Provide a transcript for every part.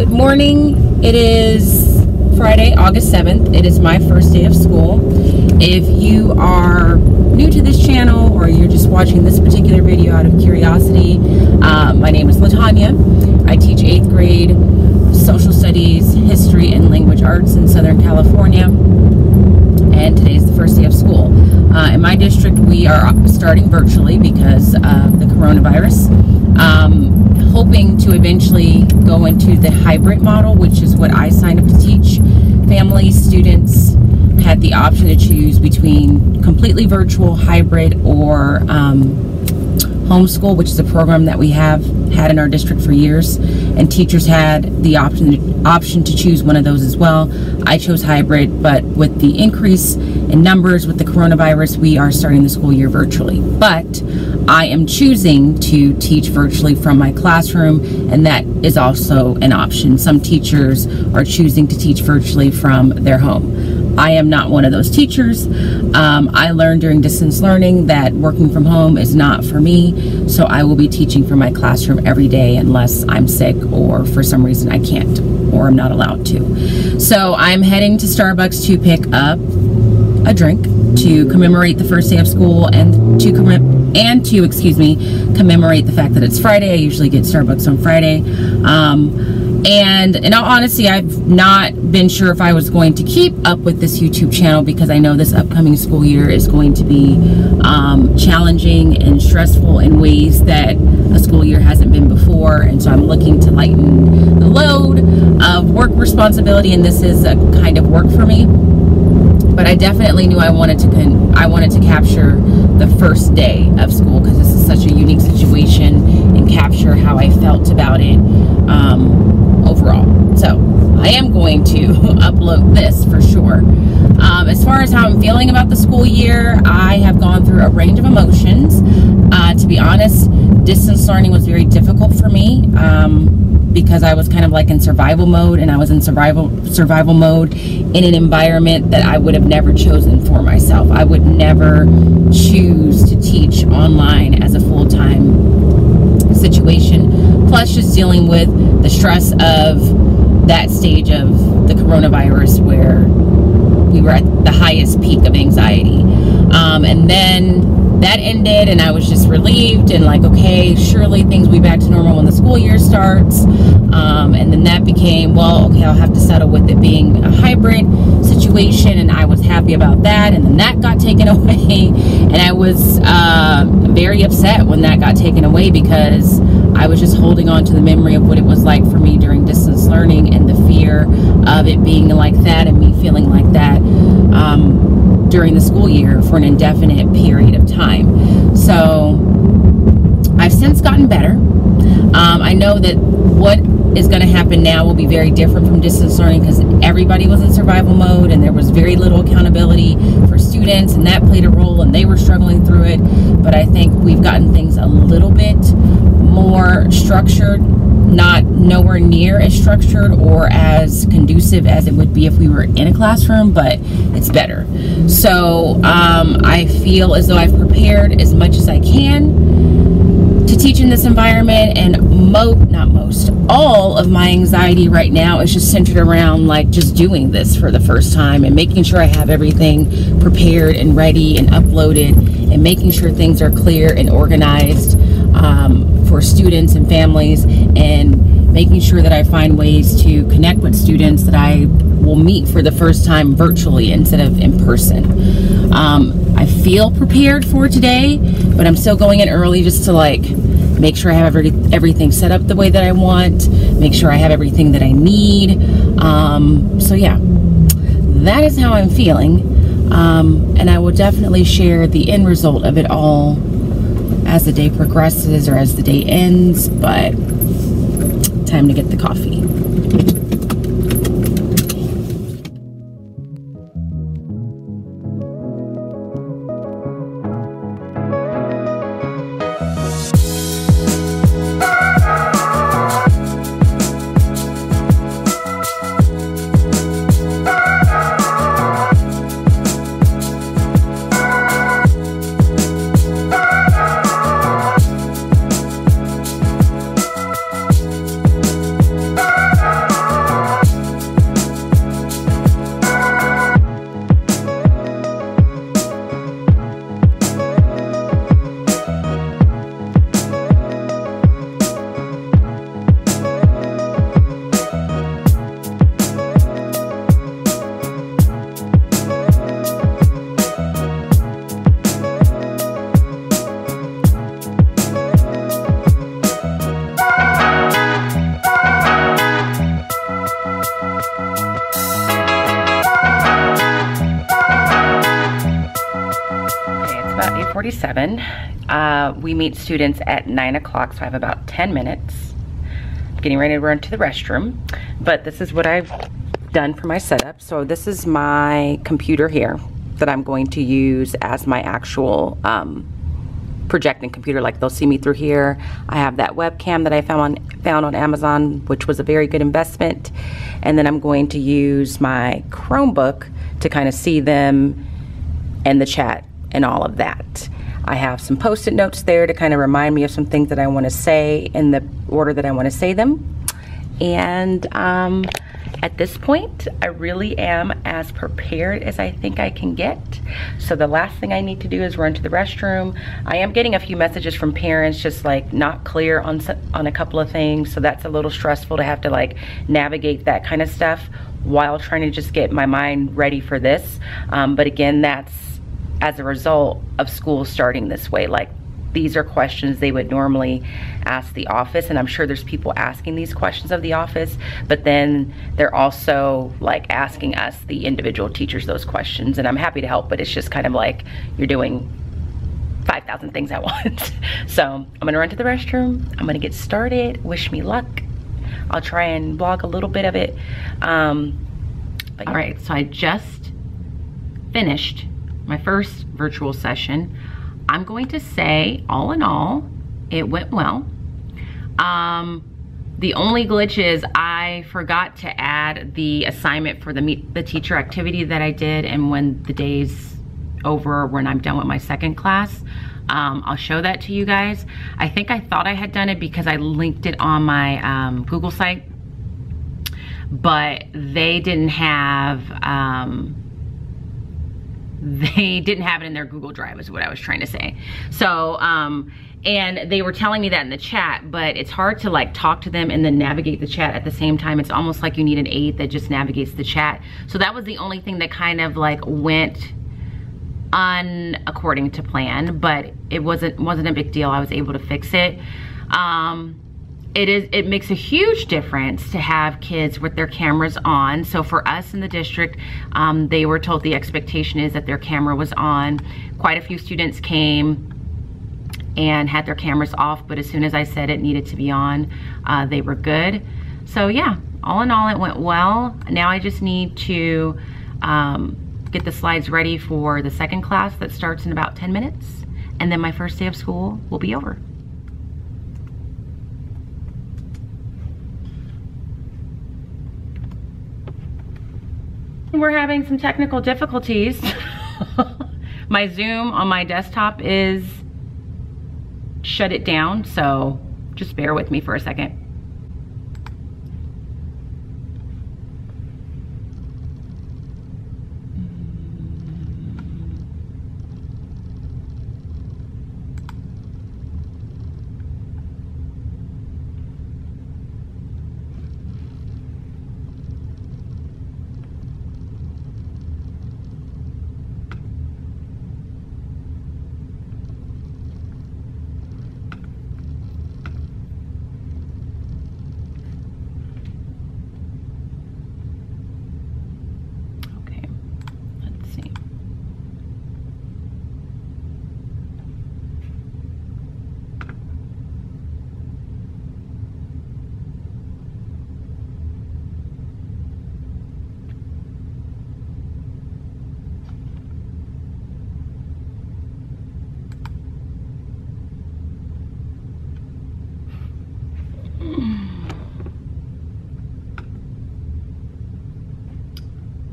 Good morning. It is Friday, August 7th. It is my first day of school. If you are new to this channel or you're just watching this particular video out of curiosity, my name is Latanya. I teach 8th grade social studies, history, and language arts in Southern California. And today is the first day of school. In my district, we are starting virtually because of the coronavirus. Hoping to eventually go into the hybrid model, which is what I signed up to teach. Families, students had the option to choose between completely virtual, hybrid, or homeschool, which is a program that we have had in our district for years, and teachers had the option to choose one of those as well. I chose hybrid, but with the increase in numbers with the coronavirus, we are starting the school year virtually. But I am choosing to teach virtually from my classroom, and that is also an option. Some teachers are choosing to teach virtually from their home. I am not one of those teachers. I learned during distance learning that working from home is not for me, so I will be teaching from my classroom every day unless I'm sick or for some reason I can't or I'm not allowed to. So I'm heading to Starbucks to pick up a drink to commemorate the first day of school and to commemorate the fact that it's Friday. I usually get Starbucks on Friday. And in all honesty, I've not been sure if I was going to keep up with this YouTube channel because I know this upcoming school year is going to be challenging and stressful in ways that a school year hasn't been before. And so I'm looking to lighten the load of work responsibility, and this is a kind of work for me. But I definitely knew I wanted to capture the first day of school because this is such a unique situation and capture how I felt about it overall. So I am going to upload this for sure. As far as how I'm feeling about the school year, I have gone through a range of emotions. To be honest, distance learning was very difficult for me. Because I was kind of like in survival mode, and I was in survival mode in an environment that I would have never chosen for myself. I would never choose to teach online as a full-time situation. Plus just dealing with the stress of that stage of the coronavirus where we were at the highest peak of anxiety. And then that ended, and I was just relieved and like, okay, surely things will be back to normal when the school year starts. And then that became, well, okay, I'll have to settle with it being a hybrid situation, and I was happy about that. And then that got taken away, and I was very upset when that got taken away because I was just holding on to the memory of what it was like for me during distance learning and the fear of it being like that and me feeling like that during the school year for an indefinite period of time. So I've since gotten better. I know that what is going to happen now will be very different from distance learning because everybody was in survival mode and there was very little accountability for students, and that played a role, and they were struggling through it. But I think we've gotten things a little bit more structured, not nowhere near as structured or as conducive as it would be if we were in a classroom, but it's better. So I feel as though I've prepared as much as I can to teach in this environment, and all of my anxiety right now is just centered around like just doing this for the first time and making sure I have everything prepared and ready and uploaded, and making sure things are clear and organized for students and families, and making sure that I find ways to connect with students that I will meet for the first time virtually instead of in person. I feel prepared for today, but I'm still going in early just to like make sure I have everything set up the way that I want, make sure I have everything that I need. So yeah, that is how I'm feeling. And I will definitely share the end result of it all as the day progresses or as the day ends, but time to get the coffee. 7. We meet students at 9 o'clock, so I have about 10 minutes. Getting ready to run to the restroom, but this is what I've done for my setup. So this is my computer here that I'm going to use as my actual projecting computer. Like, they'll see me through here. I have that webcam that I found on Amazon, which was a very good investment. And then I'm going to use my Chromebook to kind of see them and the chat and all of that. I have some post-it notes there to kind of remind me of some things that I want to say in the order that I want to say them. And at this point, I really am as prepared as I think I can get. So the last thing I need to do is run to the restroom. I am getting a few messages from parents just like not clear on a couple of things. So that's a little stressful to have to like navigate that kind of stuff while trying to just get my mind ready for this. But again, that's as a result of school starting this way. Like, these are questions they would normally ask the office, and I'm sure there's people asking these questions of the office, but then they're also like asking us, the individual teachers, those questions, and I'm happy to help, but it's just kind of like you're doing 5,000 things at once. So I'm gonna run to the restroom, I'm gonna get started. Wish me luck. I'll try and vlog a little bit of it. But all right, so I just finished my first virtual session. I'm going to say, all in all, it went well. The only glitch is I forgot to add the assignment for the Meet the Teacher activity that I did, and when the day's over, when I'm done with my second class, I'll show that to you guys. I think I thought I had done it because I linked it on my Google site, but they didn't have it in their Google Drive is what I was trying to say. So, and they were telling me that in the chat, but it's hard to like talk to them and then navigate the chat at the same time. It's almost like you need an aide that just navigates the chat. So that was the only thing that kind of like went according to plan, but it wasn't a big deal. I was able to fix it. It makes a huge difference to have kids with their cameras on. So for us in the district, they were told the expectation is that their camera was on. Quite a few students came and had their cameras off, but as soon as I said it needed to be on, they were good. So yeah, all in all, it went well. Now I just need to get the slides ready for the second class that starts in about 10 minutes. And then my first day of school will be over. We're having some technical difficulties. My Zoom on my desktop is shut it down, so just bear with me for a second.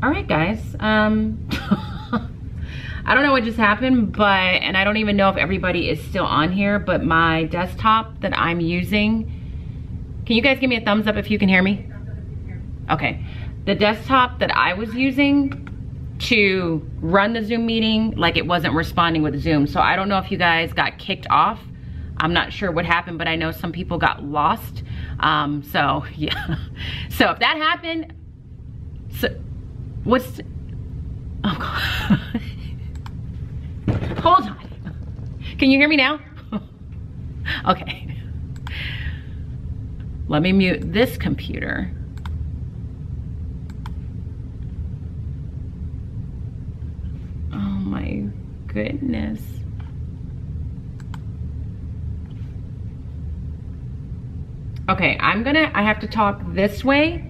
All right, guys. I don't know what just happened, and I don't even know if everybody is still on here, but my desktop that I'm using, can you guys give me a thumbs up if you can hear me? Okay. The desktop that I was using to run the Zoom meeting, like, it wasn't responding with Zoom. So I don't know if you guys got kicked off. I'm not sure what happened, but I know some people got lost. So yeah. So if that happened, oh God. Hold on. Can you hear me now? Okay. Let me mute this computer. Oh my goodness. Okay, I have to talk this way.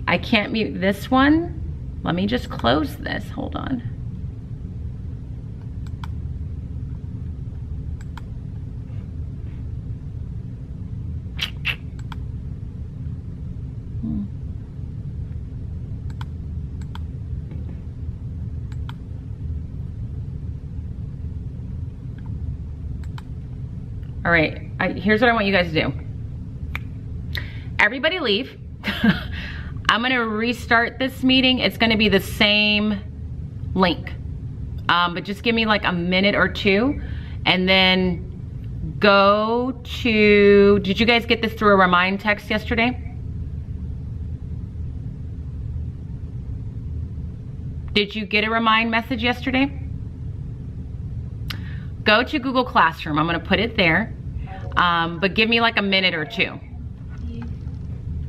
I can't mute this one. Let me just close this, hold on. All right, here's what I want you guys to do. Everybody leave. I'm gonna restart this meeting. It's gonna be the same link, but just give me like a minute or two, and then go to, did you guys get this through a remind text yesterday? Did you get a remind message yesterday? Go to Google Classroom. I'm gonna put it there, but give me like a minute or two.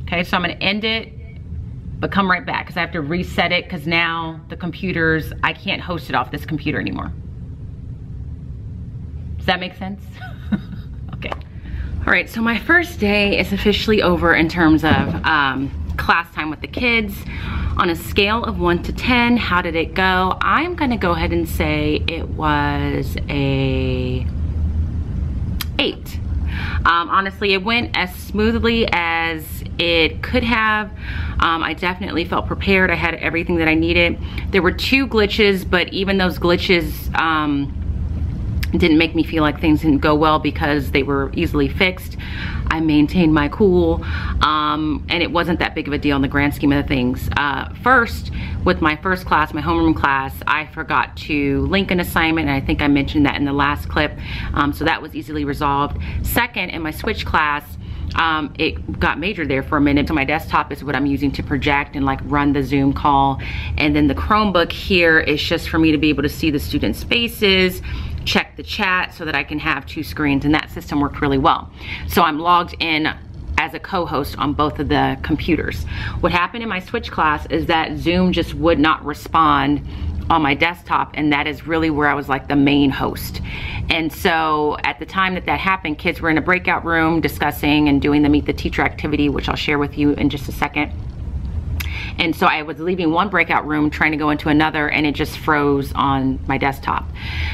Okay, so I'm gonna end it, but come right back because I have to reset it because now the computers, I can't host it off this computer anymore. Does that make sense? Okay. All right, so my first day is officially over in terms of class time with the kids. On a scale of 1 to 10, how did it go? I'm gonna go ahead and say it was a 8. Honestly, it went as smoothly as it could have. I definitely felt prepared. I had everything that I needed. There were 2 glitches, but even those glitches didn't make me feel like things didn't go well because they were easily fixed. I maintained my cool, and it wasn't that big of a deal in the grand scheme of things. First, with my first class, my homeroom class, I forgot to link an assignment, and I think I mentioned that in the last clip, so that was easily resolved. Second, in my switch class, it got major there for a minute. So my desktop is what I'm using to project and like run the Zoom call, and then the Chromebook here is just for me to be able to see the students' faces, check the chat so that I can have 2 screens, and that system worked really well. So I'm logged in as a co-host on both of the computers. What happened in my switch class is that Zoom just would not respond on my desktop, and that is really where I was like the main host. And so at the time that happened, kids were in a breakout room discussing and doing the Meet the Teacher activity, which I'll share with you in just a second. And so I was leaving one breakout room trying to go into another, and it just froze on my desktop.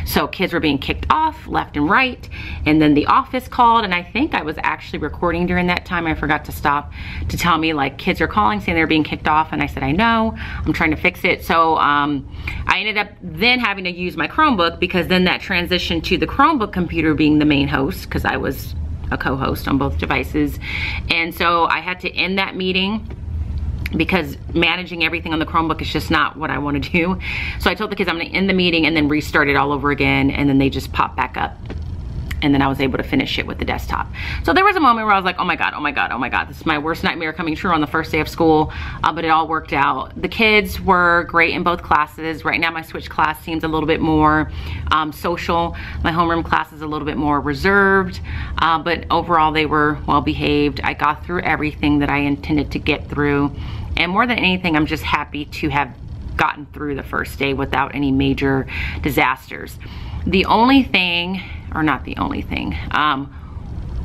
So kids were being kicked off left and right, and then the office called, and I think I was actually recording during that time. I forgot to stop to tell me like kids are calling saying they're being kicked off, and I said I know, I'm trying to fix it. So I ended up then having to use my Chromebook, because then that transitioned to the Chromebook computer being the main host, because I was a co-host on both devices. And so I had to end that meeting because managing everything on the Chromebook is just not what I want to do. So I told the kids I'm gonna end the meeting and then restart it all over again, and then they just popped back up. And then I was able to finish it with the desktop. So there was a moment where I was like, oh my God, oh my God, oh my God. This is my worst nightmare coming true on the first day of school, but it all worked out. The kids were great in both classes. Right now my switch class seems a little bit more social. My homeroom class is a little bit more reserved, but overall they were well behaved. I got through everything that I intended to get through. And more than anything, I'm just happy to have gotten through the first day without any major disasters. The only thing, or not the only thing,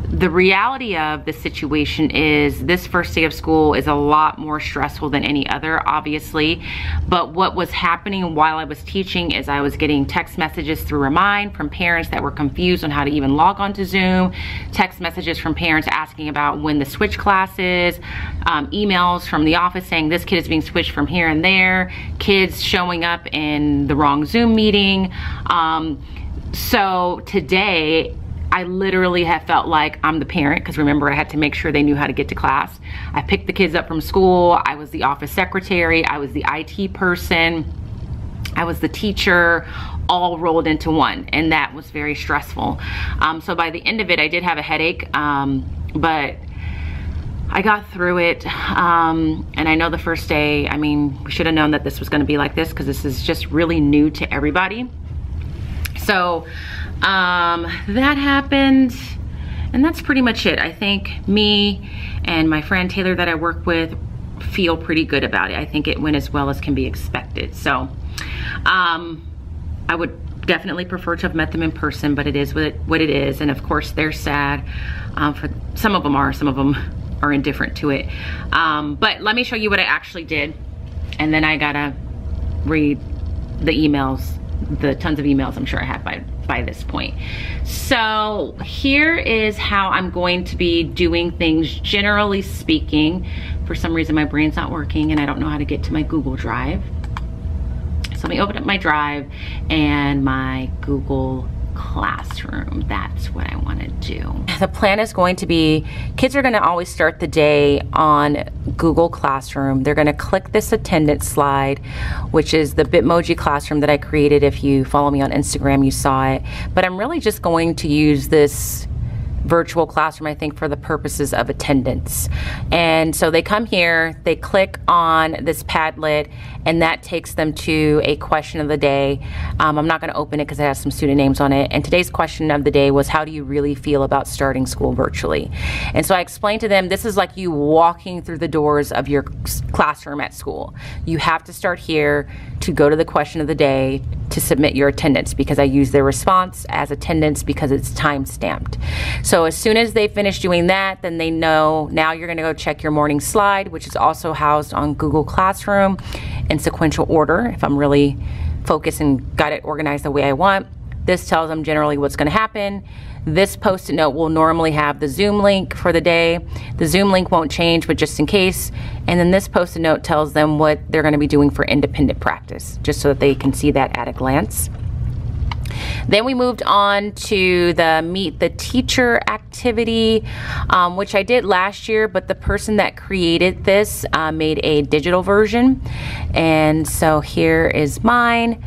the reality of the situation is this first day of school is a lot more stressful than any other, obviously. But what was happening while I was teaching is I was getting text messages through Remind from parents that were confused on how to even log on to Zoom, text messages from parents asking about when the switch class is, emails from the office saying this kid is being switched from here and there, kids showing up in the wrong Zoom meeting. So today, I literally have felt like I'm the parent, because remember I had to make sure they knew how to get to class. I picked the kids up from school. I was the office secretary. I was the IT person. I was the teacher, all rolled into one. And that was very stressful. So by the end of it, I did have a headache, but I got through it. And I know the first day, I mean, we should have known that this was gonna be like this, because this is just really new to everybody. So that happened, and that's pretty much it. I think me and my friend Taylor that I work with feel pretty good about it. I think it went as well as can be expected. So I would definitely prefer to have met them in person, but it is what it is. And of course they're sad. For some of them are indifferent to it. But let me show you what I actually did. And then I gotta read the emails, the tons of emails I'm sure I have by this point. So here is how I'm going to be doing things, generally speaking. For some reason my brain's not working and I don't know how to get to my Google Drive. So let me open up my Drive and my Google Classroom. That's what I want to do. The plan is going to be, kids are going to always start the day on Google Classroom. They're going to click this attendance slide, which is the Bitmoji Classroom that I created. If you follow me on Instagram, you saw it. But I'm really just going to use this virtual classroom, I think, for the purposes of attendance. And so they come here, they click on this Padlet, and that takes them to a question of the day. I'm not going to open it because it has some student names on it. And today's question of the day was, how do you really feel about starting school virtually? And so I explained to them, this is like you walking through the doors of your classroom at school. You have to start here to go to the question of the day to submit your attendance, because I use their response as attendance because it's time stamped. So as soon as they finish doing that, then they know now you're going to go check your morning slide, which is also housed on Google Classroom in sequential order if I'm really focused and got it organized the way I want. This tells them generally what's going to happen. This post-it note will normally have the Zoom link for the day. The Zoom link won't change, but just in case. And then this post-it note tells them what they're going to be doing for independent practice, just so that they can see that at a glance. Then we moved on to the Meet the Teacher activity, which I did last year, but the person that created this made a digital version. And so here is mine.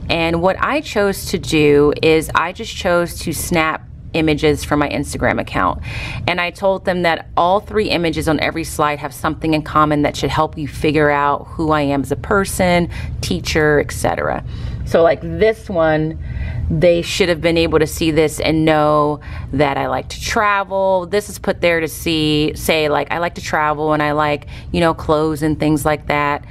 And what I chose to do is I just chose to snap images from my Instagram account. And I told them that all 3 images on every slide have something in common that should help you figure out who I am as a person, teacher, etc. So like this one, they should have been able to see this and know that I like to travel. This is put there to say like I like to travel and I like, you know, clothes and things like that.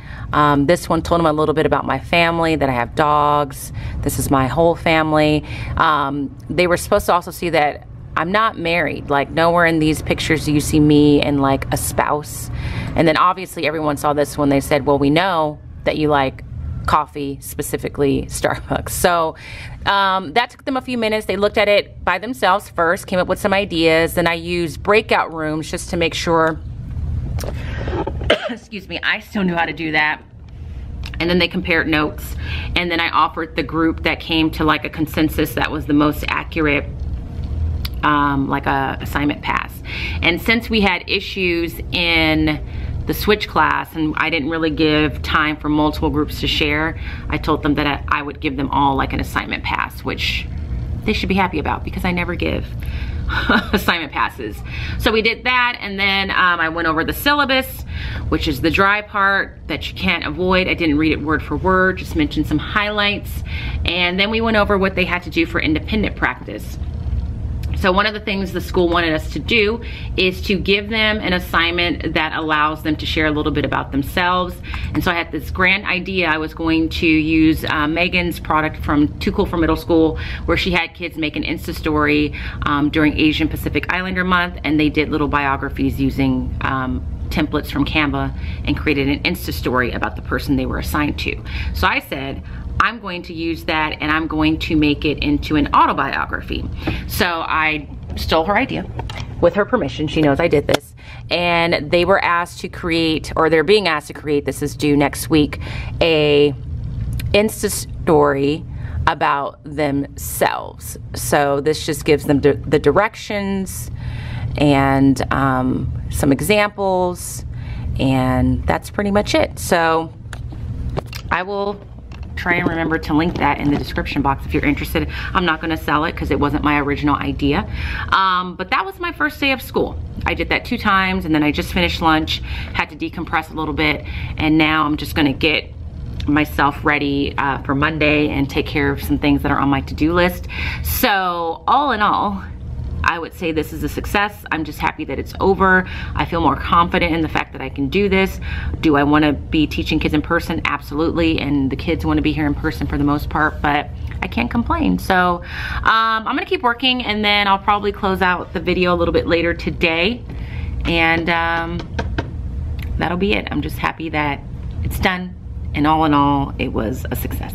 This one told them a little bit about my family, that I have dogs. This is my whole family. They were supposed to also see that I'm not married. Like nowhere in these pictures do you see me and like a spouse. And then obviously everyone saw this when they said, well, we know that you like coffee, specifically Starbucks. So that took them a few minutes. They looked at it by themselves first, came up with some ideas. Then I used breakout rooms just to make sure, excuse me, I still knew how to do that. And then they compared notes. And then I offered the group that came to like a consensus that was the most accurate, like a assignment pass. And since we had issues in the switch class and I didn't really give time for multiple groups to share, I told them that I would give them all like an assignment pass, which they should be happy about because I never give assignment passes. So we did that, and then I went over the syllabus, which is the dry part that you can't avoid. I didn't read it word for word, just mentioned some highlights. And then we went over what they had to do for independent practice. So one of the things the school wanted us to do is to give them an assignment that allows them to share a little bit about themselves. And so I had this grand idea. I was going to use Megan's product from Too Cool for Middle School, where she had kids make an Insta story during Asian Pacific Islander Month, and they did little biographies using templates from Canva and created an Insta story about the person they were assigned to. So I said, I'm going to use that and I'm going to make it into an autobiography. So I stole her idea with her permission. She knows I did this. And they were asked to create, or they're being asked to create, this is due next week, a Insta story about themselves. So this just gives them the directions and some examples, and that's pretty much it. So I will try and remember to link that in the description box if you're interested. I'm not going to sell it because it wasn't my original idea. But that was my first day of school. I did that 2 times, and then I just finished lunch, had to decompress a little bit, and now I'm just going to get myself ready for Monday and take care of some things that are on my to-do list. So all in all, I would say this is a success. I'm just happy that it's over. I feel more confident in the fact that I can do this. Do I want to be teaching kids in person? Absolutely. And the kids want to be here in person for the most part, but I can't complain. So I'm gonna keep working, and then I'll probably close out the video a little bit later today, and that'll be it. I'm just happy that it's done, and all in all, it was a success.